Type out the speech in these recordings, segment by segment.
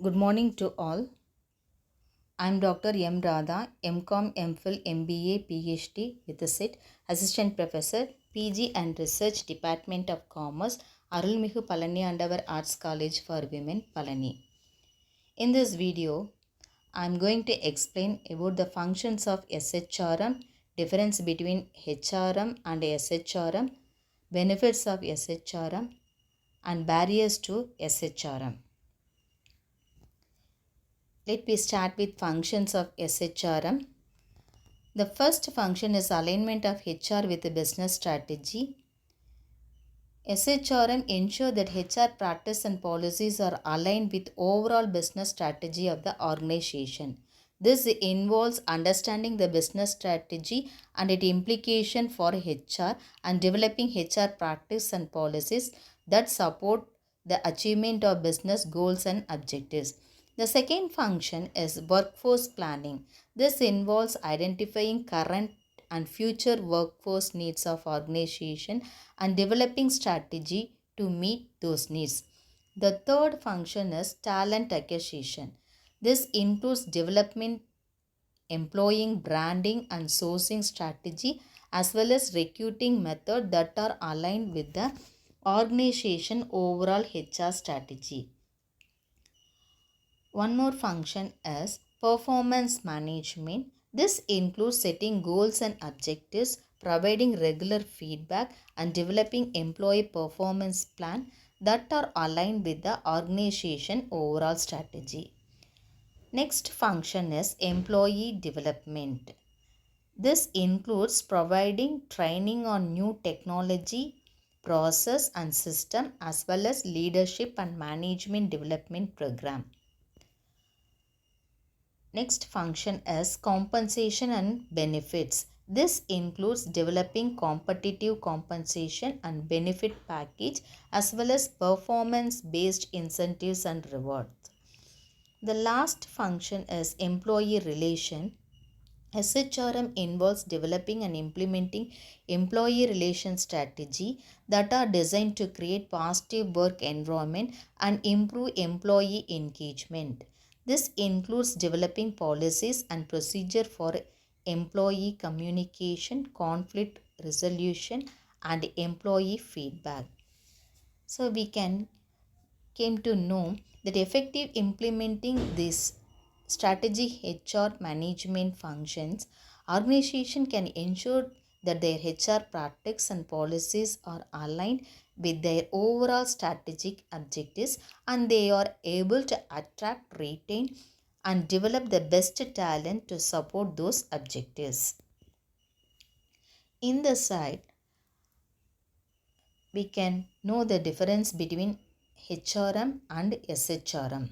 Good morning to all. I'm Dr. M. Radha, MCom, MPhil, MBA, PhD with a SIT, Assistant Professor, PG and Research Department of Commerce, Arulmigu Palani Andava Arts College for Women, Palani. In this video, I'm going to explain about the functions of SHRM, difference between HRM and SHRM, benefits of SHRM, and barriers to SHRM. Let me start with functions of SHRM. The first function is alignment of HR with the business strategy. SHRM ensure that HR practice and policies are aligned with overall business strategy of the organization. This involves understanding the business strategy and its implication for HR and developing HR practice and policies that support the achievement of business goals and objectives. The second function is workforce planning. This involves identifying current and future workforce needs of organization and developing strategy to meet those needs. The third function is talent acquisition. This includes development, employing, branding and sourcing strategy as well as recruiting method that are aligned with the organization overall HR strategy. One more function is performance management. This includes setting goals and objectives, providing regular feedback, and developing employee performance plan that are aligned with the organization overall strategy. Next function is employee development. This includes providing training on new technology, process and system as well as leadership and management development program. Next function is compensation and benefits. This includes developing competitive compensation and benefit package as well as performance based incentives and rewards. The last function is employee relation. SHRM involves developing and implementing employee relation strategy that are designed to create positive work environment and improve employee engagement. This includes developing policies and procedure for employee communication, conflict resolution, and employee feedback. So we came to know that effective implementing this strategic HR management functions, organization can ensure that their HR practices and policies are aligned with their overall strategic objectives and they are able to attract, retain and develop the best talent to support those objectives. In the side, we can know the difference between HRM and SHRM.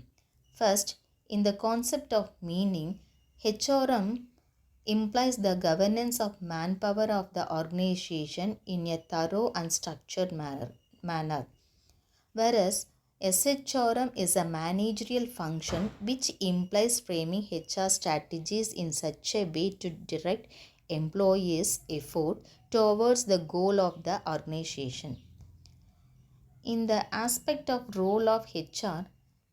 First, in the concept of meaning, HRM implies the governance of manpower of the organization in a thorough and structured manner, whereas SHRM is a managerial function which implies framing HR strategies in such a way to direct employees' effort towards the goal of the organization. In the aspect of role of HR,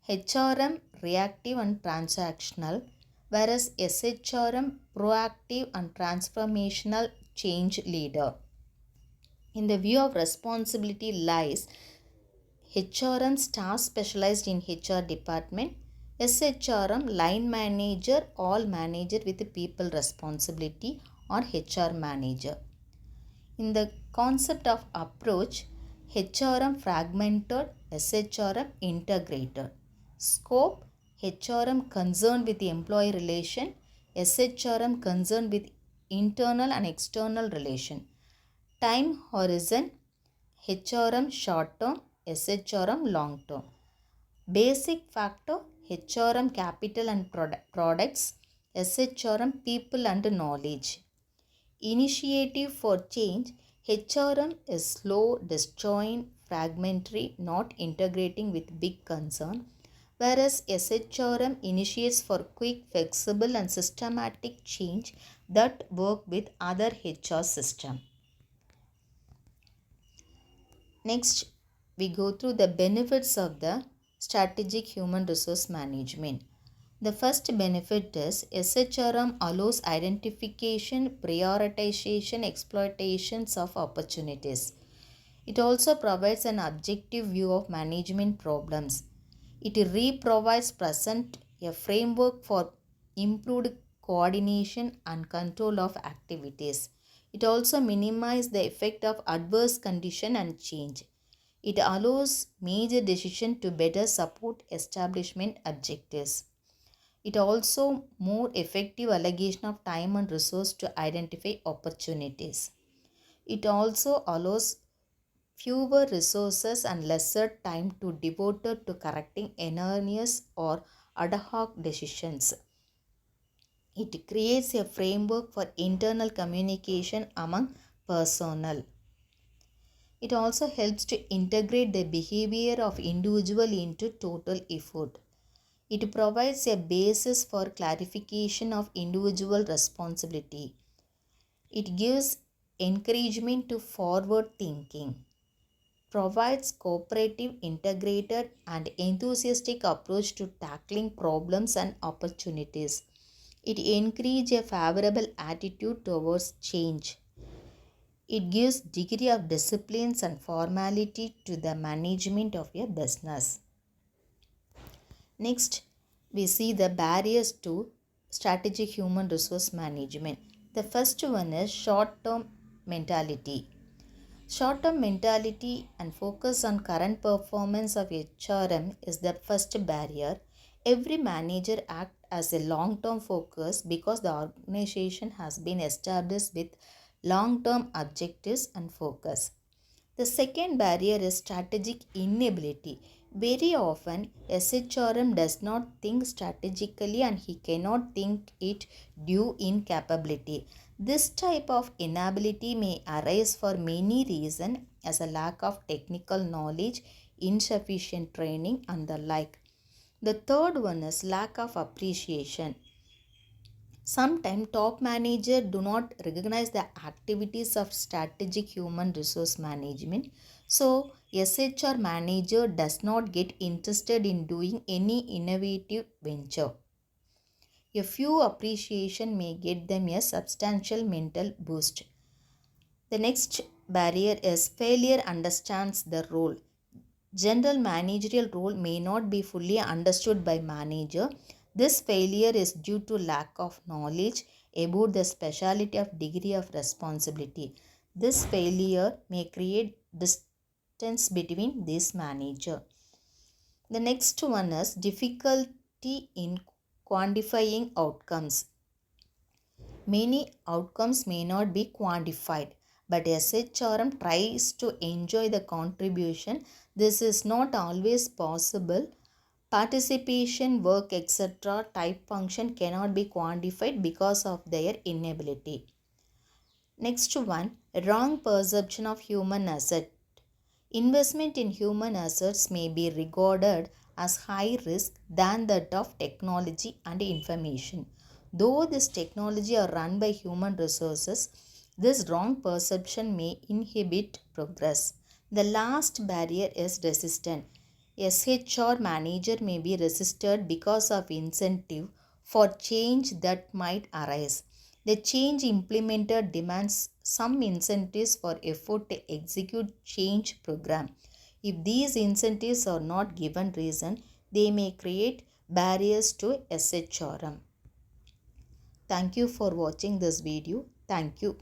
HRM reactive and transactional, whereas SHRM proactive and transformational change leader. In the view of responsibility lies HRM staff specialized in HR department, SHRM line manager, all manager with people responsibility or HR manager. In the concept of approach, HRM fragmented, SHRM integrated. Scope, HRM concerned with the employee relation, SHRM concerned with internal and external relation. Time horizon, HRM short term, SHRM long term. Basic factor, HRM capital and products, SHRM people and knowledge. Initiative for change, HRM is slow, disjoint, fragmentary, not integrating with big concern, whereas SHRM initiates for quick, flexible and systematic change that work with other HR system. Next, we go through the benefits of the strategic human resource management. The first benefit is SHRM allows identification, prioritization, exploitations of opportunities. It also provides an objective view of management problems. It provides present a framework for improved coordination and control of activities. It also minimizes the effect of adverse condition and change. It allows major decision to better support establishment objectives. It also more effective allocation of time and resource to identify opportunities. It also allows fewer resources and lesser time to devote to correcting erroneous or ad hoc decisions. It creates a framework for internal communication among personnel. It also helps to integrate the behavior of individual into total effort. It provides a basis for clarification of individual responsibility. It gives encouragement to forward thinking, provides cooperative, integrated, and enthusiastic approach to tackling problems and opportunities. It encourages a favorable attitude towards change. It gives degree of disciplines and formality to the management of a business. Next, we see the barriers to strategic human resource management. The first one is short-term mentality. Short-term mentality and focus on current performance of HRM is the first barrier. Every manager acts as a long-term focus because the organization has been established with long-term objectives and focus. The second barrier is strategic inability. Very often, SHRM does not think strategically and he cannot think it due incapability. This type of inability may arise for many reasons as a lack of technical knowledge, insufficient training and the like. The third one is lack of appreciation. Sometimes top managers do not recognize the activities of strategic human resource management. So, SHR manager does not get interested in doing any innovative venture. A few appreciation may get them a substantial mental boost. The next barrier is failure understands the role. General managerial role may not be fully understood by manager. This failure is due to lack of knowledge about the specialty of degree of responsibility. This failure may create distance between this manager. The next one is difficulty in quantifying outcomes. Many outcomes may not be quantified, but SHRM tries to enjoy the contribution. This is not always possible. Participation, work, etc. type function cannot be quantified because of their inability. Next one, wrong perception of human asset. Investment in human assets may be regarded as high risk than that of technology and information. Though this technology are run by human resources, this wrong perception may inhibit progress. The last barrier is resistance. SHR manager may be resisted because of incentive for change that might arise. The change implemented demands some incentives for effort to execute change program. If these incentives are not given reason, they may create barriers to SHRM. Thank you for watching this video. Thank you.